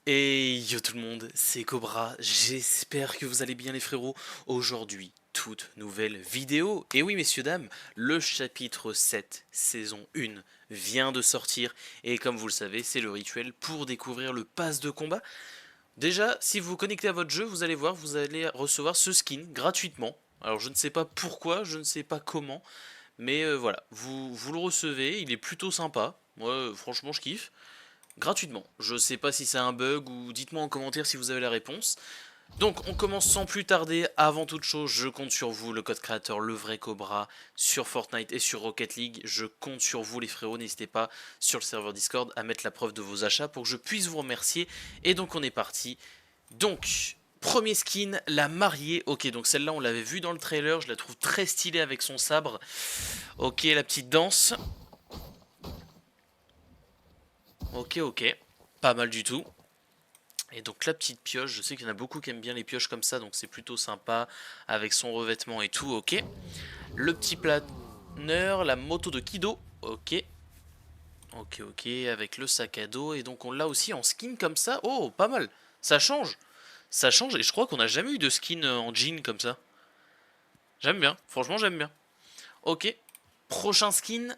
Et yo tout le monde, c'est Cobra, j'espère que vous allez bien les frérots. Aujourd'hui, toute nouvelle vidéo. Et oui messieurs dames, le chapitre 7, saison 1, vient de sortir. Et comme vous le savez, c'est le rituel pour découvrir le pass de combat. Déjà, si vous vous connectez à votre jeu, vous allez voir, vous allez recevoir ce skin gratuitement. Alors je ne sais pas pourquoi, je ne sais pas comment, mais voilà, vous le recevez, il est plutôt sympa. Moi, franchement, je kiffe gratuitement. Je sais pas si c'est un bug ou dites-moi en commentaire si vous avez la réponse. Donc on commence sans plus tarder. Avant toute chose, je compte sur vous, le code créateur Le Vrai Cobra, sur Fortnite et sur Rocket League. Je compte sur vous les frérots, n'hésitez pas sur le serveur Discord à mettre la preuve de vos achats pour que je puisse vous remercier. Et donc on est parti. Donc, premier skin, la mariée. Ok, donc celle-là on l'avait vue dans le trailer, je la trouve très stylée avec son sabre. Ok, la petite danse. Ok, ok. Pas mal du tout. Et donc la petite pioche, je sais qu'il y en a beaucoup qui aiment bien les pioches comme ça, donc c'est plutôt sympa, avec son revêtement et tout, ok. Le petit planeur, la moto de Kido, ok. Ok, ok, avec le sac à dos, et donc on l'a aussi en skin comme ça, oh, pas mal, ça change, et je crois qu'on n'a jamais eu de skin en jean comme ça. J'aime bien, franchement j'aime bien. Ok, prochain skin,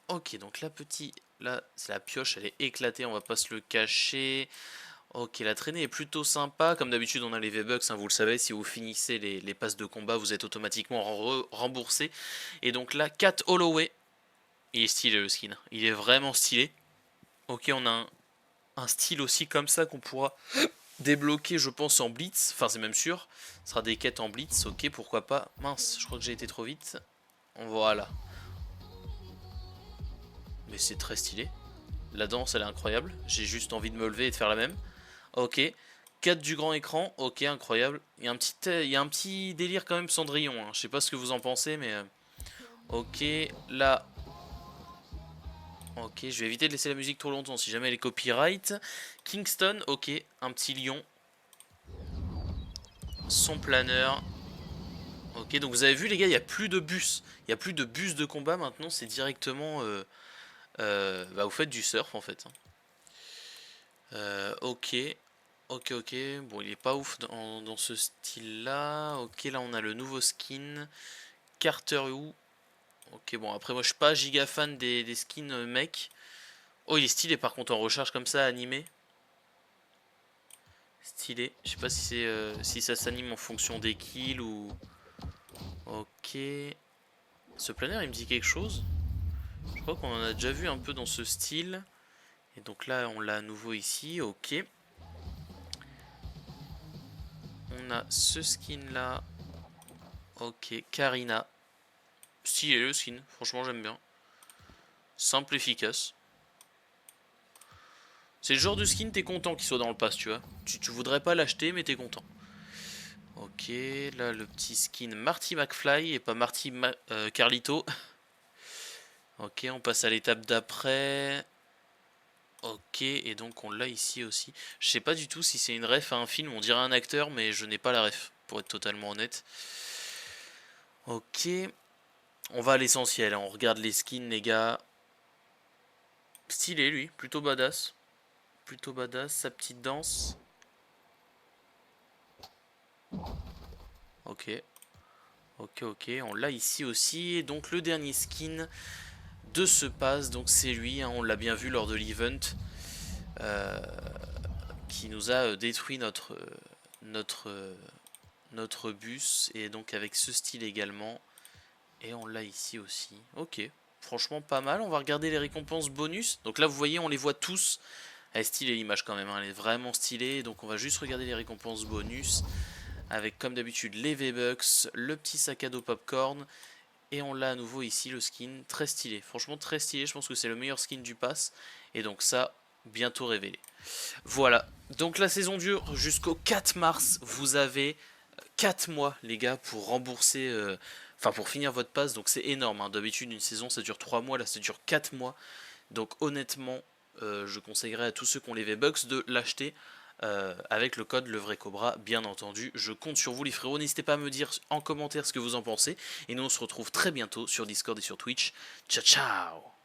ok, donc la petite, là, c'est la pioche, elle est éclatée, on va pas se le cacher. Ok, la traînée est plutôt sympa. Comme d'habitude, on a les V-Bucks, hein, vous le savez, si vous finissez les passes de combat, vous êtes automatiquement remboursé. Et donc là, Cat Holloway. Il est stylé le skin. Il est vraiment stylé. Ok, on a un style aussi comme ça qu'on pourra débloquer, je pense, en Blitz. Enfin, c'est même sûr. Ce sera des quêtes en Blitz. Ok, pourquoi pas. Mince, je crois que j'ai été trop vite. Voilà. Mais c'est très stylé. La danse, elle est incroyable. J'ai juste envie de me lever et de faire la même. Ok. 4 du grand écran, ok, incroyable. Il y a un petit délire quand même Cendrillon, hein. Je sais pas ce que vous en pensez, mais... ok, là... Ok, je vais éviter de laisser la musique trop longtemps si jamais elle est copyright. Kingston, ok, un petit lion. Son planeur. Ok, donc vous avez vu les gars, il n'y a plus de bus. Il n'y a plus de bus de combat maintenant, c'est directement... bah vous faites du surf en fait, hein. Ok. Ok, ok. Bon, il est pas ouf dans ce style-là. Ok, là on a le nouveau skin. Carter Who. Ok, bon, après moi je suis pas giga fan des skins mec. Oh, il est stylé par contre en recharge comme ça, animé. Stylé. Je sais pas si c'est si ça s'anime en fonction des kills ou... Ok. Ce planeur il me dit quelque chose. Je crois qu'on en a déjà vu un peu dans ce style. Et donc là on l'a à nouveau ici. Ok. On a ce skin là. Ok, Karina. Stylé le skin, franchement j'aime bien. Simple, efficace. C'est le genre de skin, t'es content qu'il soit dans le pass, tu vois. Tu voudrais pas l'acheter, mais t'es content. Ok, là le petit skin Marty McFly et pas Carlito. Ok, on passe à l'étape d'après. Ok, et donc on l'a ici aussi. Je sais pas du tout si c'est une ref à un film, on dirait un acteur, mais je n'ai pas la ref, pour être totalement honnête. Ok, on va à l'essentiel, hein. On regarde les skins, les gars. Stylé, lui, plutôt badass. Plutôt badass, sa petite danse. Ok, ok, ok, on l'a ici aussi. Et donc le dernier skin de ce pass, donc c'est lui, hein, on l'a bien vu lors de l'event, euh, qui nous a détruit notre, notre bus. Et donc avec ce style également. Et on l'a ici aussi. Ok, franchement pas mal. On va regarder les récompenses bonus. Donc là vous voyez, on les voit tous. Elle est stylée l'image quand même, hein. Elle est vraiment stylée. Donc on va juste regarder les récompenses bonus. Avec comme d'habitude les V-Bucks, le petit sac à dos popcorn. Et on l'a à nouveau ici, le skin, très stylé. Franchement très stylé, je pense que c'est le meilleur skin du pass. Et donc ça, bientôt révélé. Voilà, donc la saison dure jusqu'au 4 mars. Vous avez 4 mois les gars pour rembourser... Enfin pour finir votre pass, donc c'est énorme, hein. D'habitude une saison ça dure 3 mois, là ça dure 4 mois. Donc honnêtement, je conseillerais à tous ceux qui ont les V-Bucks de l'acheter. Avec le code Le Vrai Cobra, bien entendu. Je compte sur vous les frérots, n'hésitez pas à me dire en commentaire ce que vous en pensez. Et nous on se retrouve très bientôt sur Discord et sur Twitch. Ciao ciao.